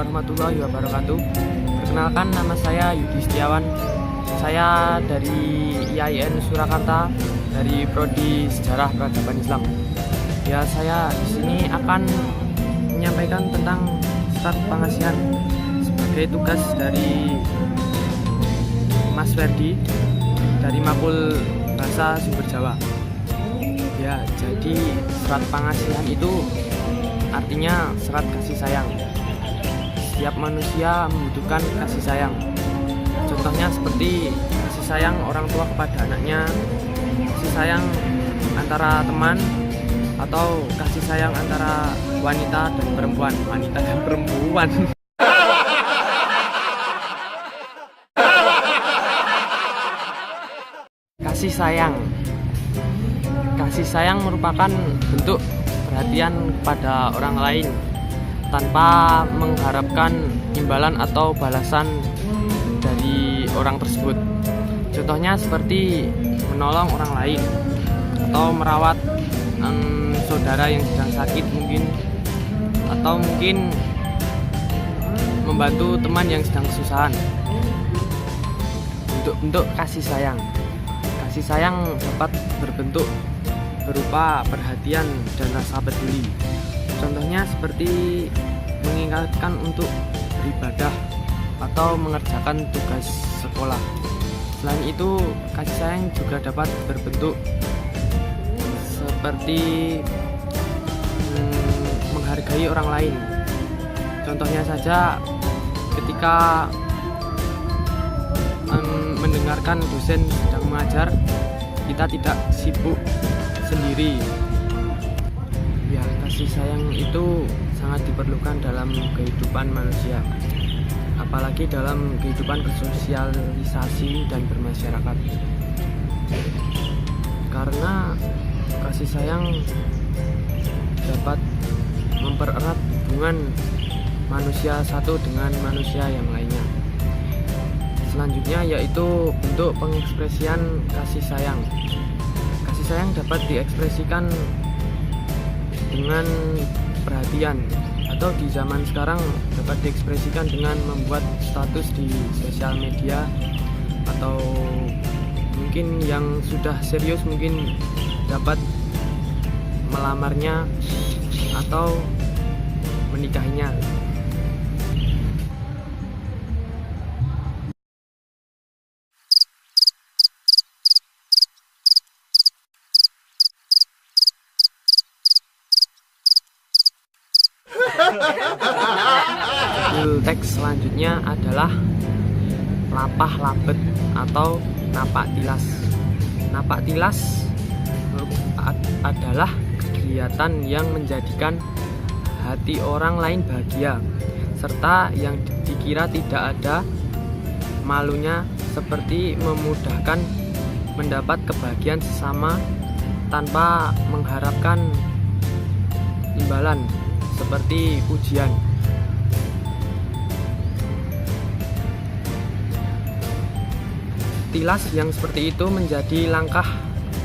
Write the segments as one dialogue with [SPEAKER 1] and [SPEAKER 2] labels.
[SPEAKER 1] warahmatullahi wabarakatuh. Perkenalkan, nama saya Yudi Setiawan. Saya dari IAIN Surakarta, dari Prodi Sejarah Peradaban Islam. Ya, saya di sini akan menyampaikan tentang Serat Pangasihan sebagai tugas dari Mas Ferdi dari Makul Bahasa Sumber Jawa. Ya, jadi Serat Pangasihan itu artinya serat kasih sayang. Setiap manusia membutuhkan kasih sayang. Contohnya seperti kasih sayang orang tua kepada anaknya, kasih sayang antara teman, atau kasih sayang antara wanita dan perempuan. Kasih sayang. Kasih sayang merupakan bentuk perhatian kepada orang lain tanpa mengharapkan imbalan atau balasan dari orang tersebut. Contohnya seperti menolong orang lain atau merawat saudara yang sedang sakit mungkin, atau mungkin membantu teman yang sedang kesusahan. Bentuk kasih sayang. Kasih sayang dapat berbentuk berupa perhatian dan rasa peduli. Contohnya seperti mengingatkan untuk beribadah atau mengerjakan tugas sekolah. Selain itu, kasih sayang juga dapat berbentuk seperti menghargai orang lain. Contohnya saja ketika mendengarkan dosen sedang mengajar, kita tidak sibuk sendiri. Ya, kasih sayang itu sangat diperlukan dalam kehidupan manusia, apalagi dalam kehidupan bersosialisasi dan bermasyarakat. Karena kasih sayang dapat mempererat hubungan manusia satu dengan manusia yang lainnya. Selanjutnya yaitu bentuk pengekspresian kasih sayang. Kasih sayang dapat diekspresikan dengan perhatian, atau di zaman sekarang dapat diekspresikan dengan membuat status di sosial media, atau mungkin yang sudah serius mungkin dapat melamarnya atau menikahinya. Teks selanjutnya adalah lapah labet atau napak tilas. Napak tilas adalah kegiatan yang menjadikan hati orang lain bahagia, serta yang dikira tidak ada malunya, seperti memudahkan mendapat kebahagiaan sesama tanpa mengharapkan imbalan seperti pujian. Tilas yang seperti itu menjadi langkah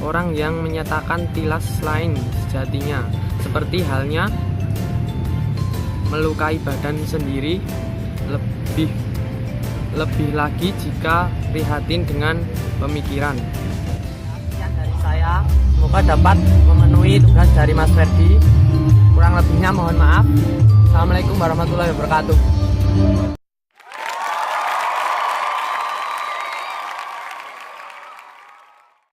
[SPEAKER 1] orang yang menyatakan tilas lain sejatinya, seperti halnya melukai badan sendiri, lebih lagi jika prihatin dengan pemikiran. Sekian dari saya, semoga dapat memenuhi tugas dari Mas Ferdi. Kurang lebihnya mohon maaf. Assalamualaikum warahmatullahi wabarakatuh.